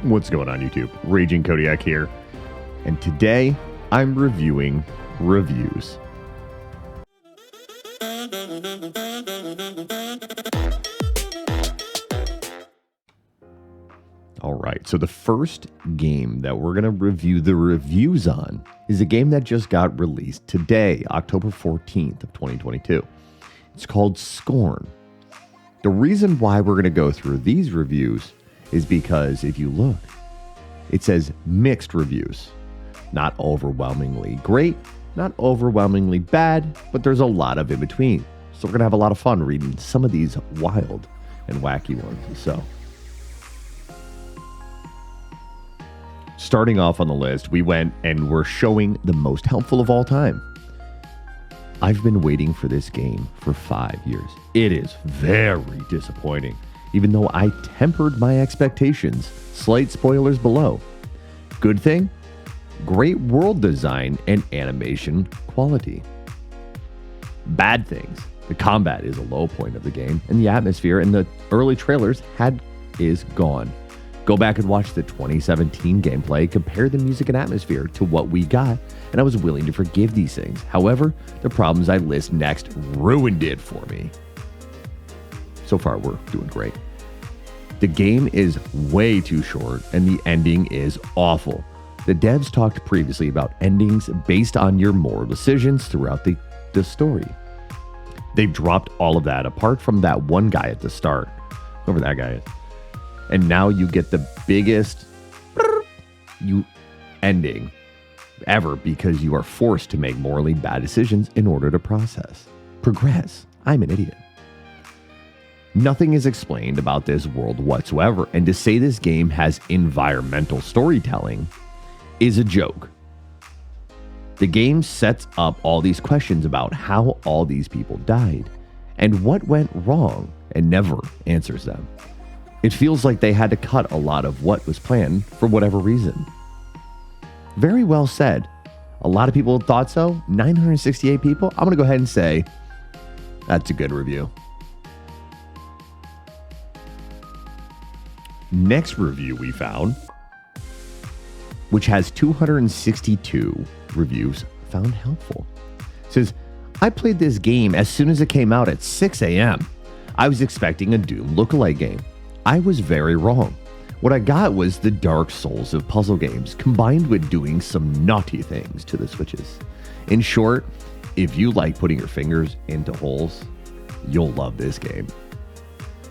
What's going on, YouTube? Raging Kodiak here, and today I'm reviewing reviews. All right, so the first game that we're going to review the reviews on is a game that just got released today, October 14th of 2022. It's called Scorn. The reason why we're going to go through these reviews is because if you look, it says mixed reviews. Not overwhelmingly great, not overwhelmingly bad, but there's a lot of in between. So we're going to have a lot of fun reading some of these wild and wacky ones. So, starting off on the list, we went and we're showing the most helpful of all time. I've been waiting for this game for 5 years. It is very disappointing, even though I tempered my expectations. Slight spoilers below. Good thing, great world design and animation quality. Bad things, the combat is a low point of the game, and the atmosphere in the early trailers is gone. Go back and watch the 2017 gameplay, compare the music and atmosphere to what we got, and I was willing to forgive these things. However, the problems I list next ruined it for me. So far, we're doing great. The game is way too short, and the ending is awful. The devs talked previously about endings based on your moral decisions throughout the story. They've dropped all of that, apart from that one guy at the start. Whoever that guy is. And now you get the biggest ending ever because you are forced to make morally bad decisions in order to progress. I'm an idiot. Nothing is explained about this world whatsoever, and to say this game has environmental storytelling is a joke. The game sets up all these questions about how all these people died and what went wrong and never answers them. It feels like they had to cut a lot of what was planned for whatever reason. Very well said. A lot of people thought so. 968 people. I'm going to go ahead and say that's a good review. Next review we found, which has 262 reviews, found helpful. It says, I played this game as soon as it came out at 6 a.m. I was expecting a Doom lookalike game. I was very wrong. What I got was the Dark Souls of puzzle games, combined with doing some naughty things to the switches. In short, if you like putting your fingers into holes, you'll love this game.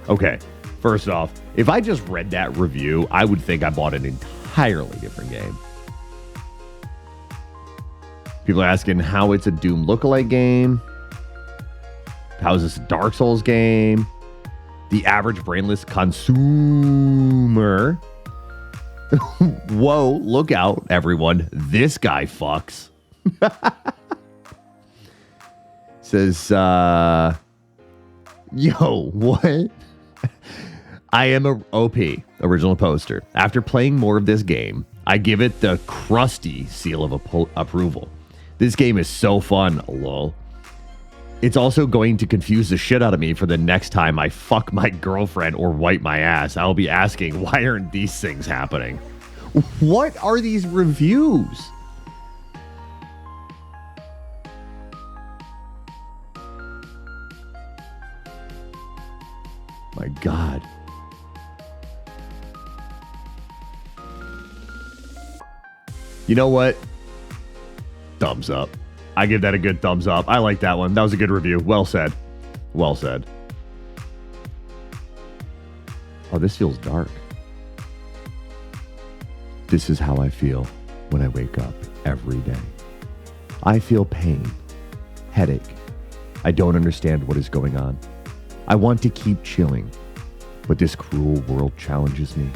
Okay, first off, if I just read that review, I would think I bought an entirely different game. People are asking how it's a Doom lookalike game. How is this a Dark Souls game? The average brainless consumer. Whoa, look out, everyone. This guy fucks. Says, yo, what? I am a OP, original poster. After playing more of this game, I give it the crusty seal of approval. This game is so fun, lol. It's also going to confuse the shit out of me for the next time I fuck my girlfriend or wipe my ass. I'll be asking, why aren't these things happening? What are these reviews? My God. You know what? Thumbs up. I give that a good thumbs up. I like that one. That was a good review. Well said. Well said. Oh, this feels dark. This is how I feel when I wake up every day. I feel pain, headache. I don't understand what is going on. I want to keep chilling, but this cruel world challenges me.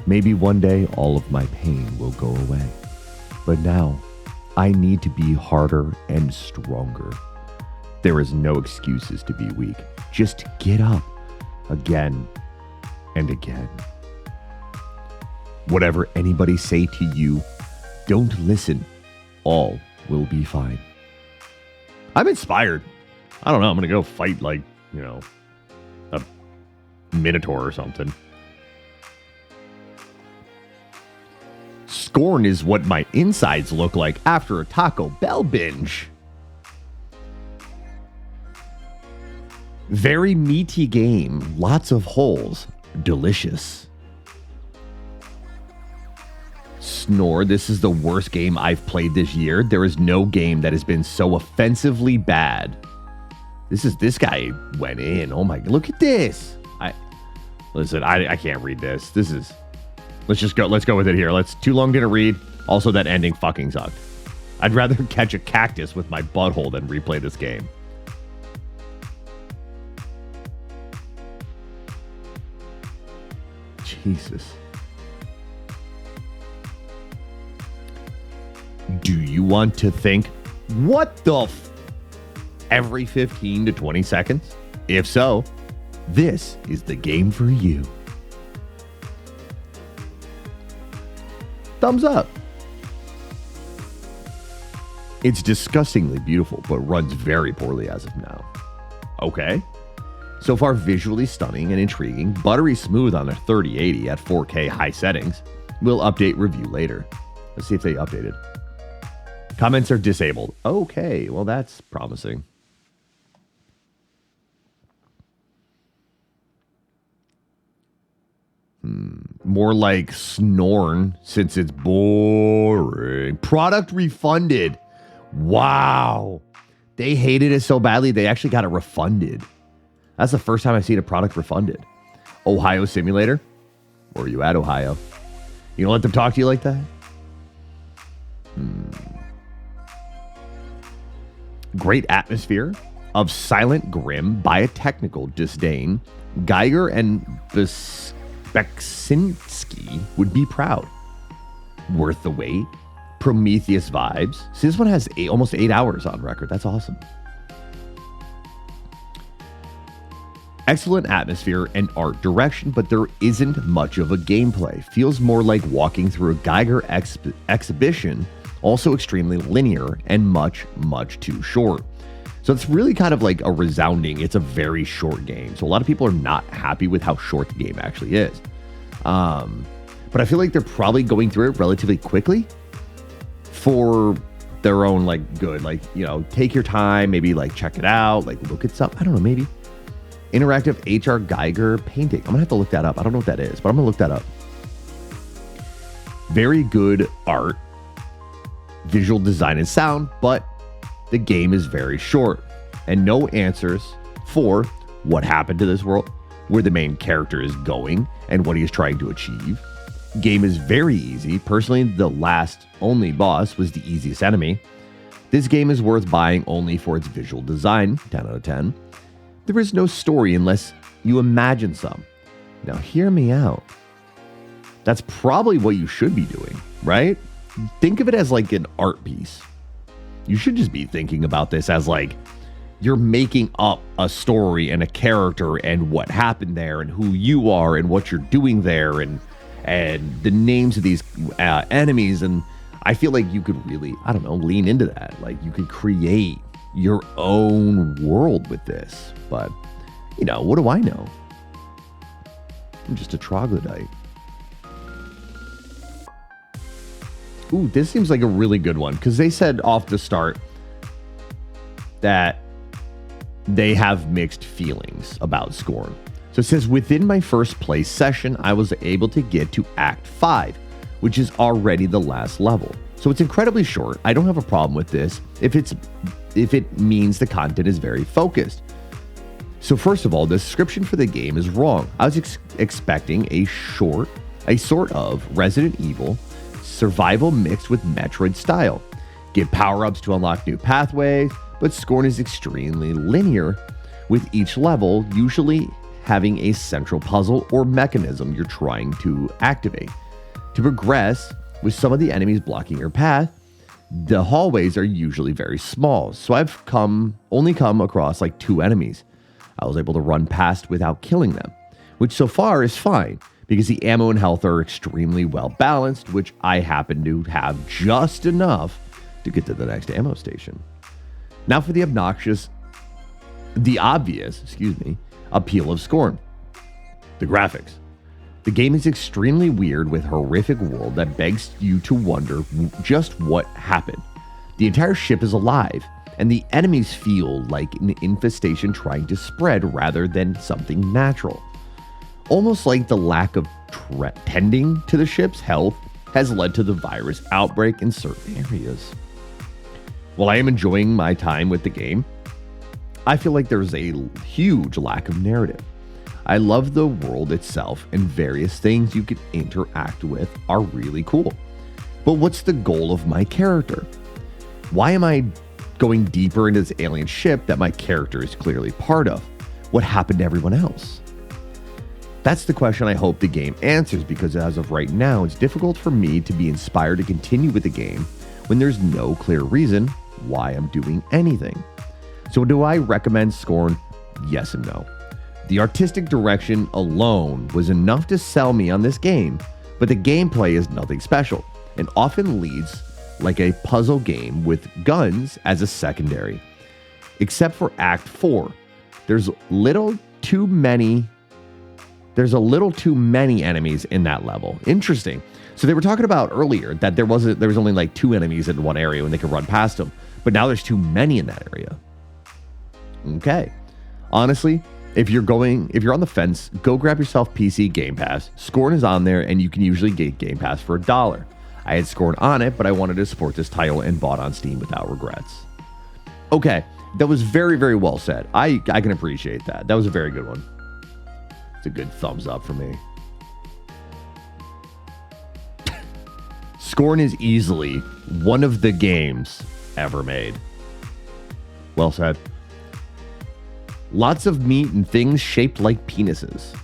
Maybe one day all of my pain will go away, but now I need to be harder and stronger. There is no excuses to be weak. Just get up again and again. Whatever anybody say to you, don't listen. All will be fine. I'm inspired. I don't know. I'm going to go fight like, a minotaur or something. Scorn is what my insides look like after a Taco Bell binge. Very meaty game. Lots of holes. Delicious. Snore. This is the worst game I've played this year. There is no game that has been so offensively bad. This guy went in. Oh my, look at this. I can't read this. Let's go with it here. Too long didn't read. Also, that ending fucking sucked. I'd rather catch a cactus with my butthole than replay this game. Jesus. Do you want to think, what the every 15 to 20 seconds? If so, this is the game for you. Thumbs up. It's disgustingly beautiful, but runs very poorly as of now. Okay. So far, visually stunning and intriguing, buttery smooth on a 3080 at 4K high settings. We'll update review later. Let's see if they updated. Comments are disabled. Okay, well that's promising. More like Snorn, since it's boring. Product refunded. Wow. They hated it so badly, they actually got it refunded. That's the first time I've seen a product refunded. Ohio Simulator? Where are you at, Ohio? You don't let them talk to you like that? Great atmosphere of silent grim biotechnical disdain. Geiger and Beksinski would be proud. Worth the wait. Prometheus vibes. See, this one has almost 8 hours on record. That's awesome. Excellent atmosphere and art direction, but there isn't much of a gameplay. Feels more like walking through a Geiger exhibition. Also extremely linear and much, much too short. So it's really kind of like a resounding, it's a very short game. So a lot of people are not happy with how short the game actually is. But I feel like they're probably going through it relatively quickly for their own like good. Like, you know, take your time, maybe like check it out, like look at stuff. I don't know, maybe. Interactive HR Geiger painting. I'm gonna have to look that up. I don't know what that is, but I'm gonna look that up. Very good art, visual design and sound, but the game is very short and no answers for what happened to this world, where the main character is going and what he is trying to achieve. Game is very easy. Personally, the last only boss was the easiest enemy. This game is worth buying only for its visual design, 10 out of 10. There is no story unless you imagine some. Now hear me out. That's probably what you should be doing, right? Think of it as like an art piece. You should just be thinking about this as like you're making up a story and a character and what happened there and who you are and what you're doing there and the names of these enemies. And I feel like you could really, I don't know, lean into that. Like you could create your own world with this. But, you know, what do I know? I'm just a troglodyte. Ooh, this seems like a really good one because they said off the start that they have mixed feelings about Scorn. So it says, within my first play session, I was able to get to Act 5, which is already the last level. So it's incredibly short. I don't have a problem with this if it means the content is very focused. So first of all, the description for the game is wrong. I was expecting a sort of Resident Evil survival mixed with Metroid style. Get power-ups to unlock new pathways, but Scorn is extremely linear, with each level usually having a central puzzle or mechanism you're trying to activate. To progress, with some of the enemies blocking your path, the hallways are usually very small, so I've only come across like 2 enemies I was able to run past without killing them, which so far is fine because the ammo and health are extremely well balanced, which I happen to have just enough to get to the next ammo station. Now for the obvious appeal of Scorn. The graphics. The game is extremely weird with a horrific world that begs you to wonder just what happened. The entire ship is alive, and the enemies feel like an infestation trying to spread rather than something natural. Almost like the lack of tending to the ship's health has led to the virus outbreak in certain areas. While I am enjoying my time with the game, I feel like there's a huge lack of narrative. I love the world itself, and various things you can interact with are really cool. But what's the goal of my character? Why am I going deeper into this alien ship that my character is clearly part of? What happened to everyone else? That's the question I hope the game answers, because as of right now, it's difficult for me to be inspired to continue with the game when there's no clear reason why I'm doing anything. So do I recommend Scorn? Yes and no. The artistic direction alone was enough to sell me on this game, but the gameplay is nothing special and often leads like a puzzle game with guns as a secondary. Except for Act 4. There's a little too many enemies in that level. Interesting. So they were talking about earlier that there was only like 2 enemies in one area when they could run past them, but now there's too many in that area. Okay. Honestly, if you're on the fence, go grab yourself PC Game Pass. Scorn is on there, and you can usually get Game Pass for $1. I had Scorn on it, but I wanted to support this title and bought on Steam without regrets. Okay, that was very, very well said. I can appreciate that. That was a very good one. It's a good thumbs up for me. Scorn is easily one of the games ever made. Well said. Lots of meat and things shaped like penises.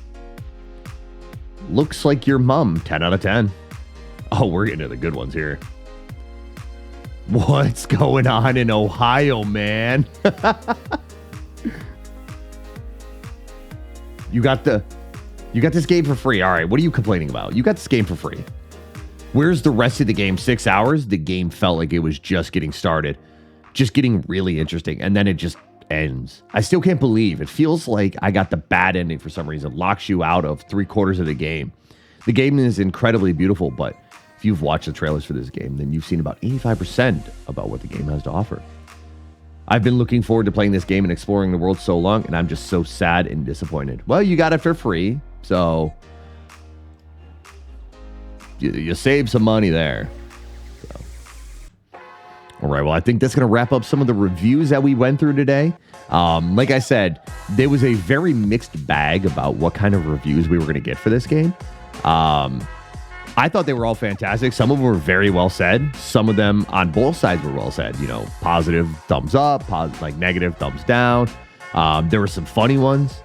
Looks like your mom, 10 out of 10. Oh, we're getting to the good ones here. What's going on in Ohio, man? You got this game for free. All right, what are you complaining about? You got this game for free. Where's the rest of the game? 6 hours? The game felt like it was just getting started. Just getting really interesting. And then it just ends. I still can't believe it. Feels like I got the bad ending for some reason. Locks you out of 3/4 of the game. The game is incredibly beautiful, but if you've watched the trailers for this game, then you've seen about 85% about what the game has to offer. I've been looking forward to playing this game and exploring the world so long, and I'm just so sad and disappointed. Well, you got it for free, so you save some money there. So. All right, well, I think that's going to wrap up some of the reviews that we went through today. Like I said, there was a very mixed bag about what kind of reviews we were going to get for this game. I thought they were all fantastic. Some of them were very well said. Some of them on both sides were well said. You know, positive thumbs up, negative thumbs down. There were some funny ones.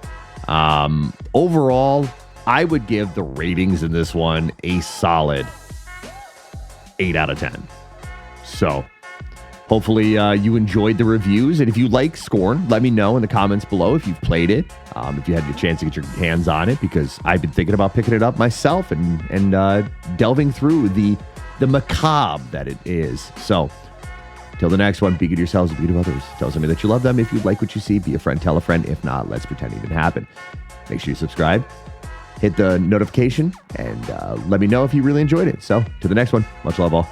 Overall, I would give the ratings in this one a solid 8 out of 10. So hopefully you enjoyed the reviews. And if you like Scorn, let me know in the comments below if you've played it. If you had the chance to get your hands on it, because I've been thinking about picking it up myself and delving through the macabre that it is. So till the next one, be good to yourselves and be good to others. Tell somebody that you love them. If you like what you see, be a friend, tell a friend. If not, let's pretend it didn't happen. Make sure you subscribe, hit the notification, and let me know if you really enjoyed it. So to the next one, much love all.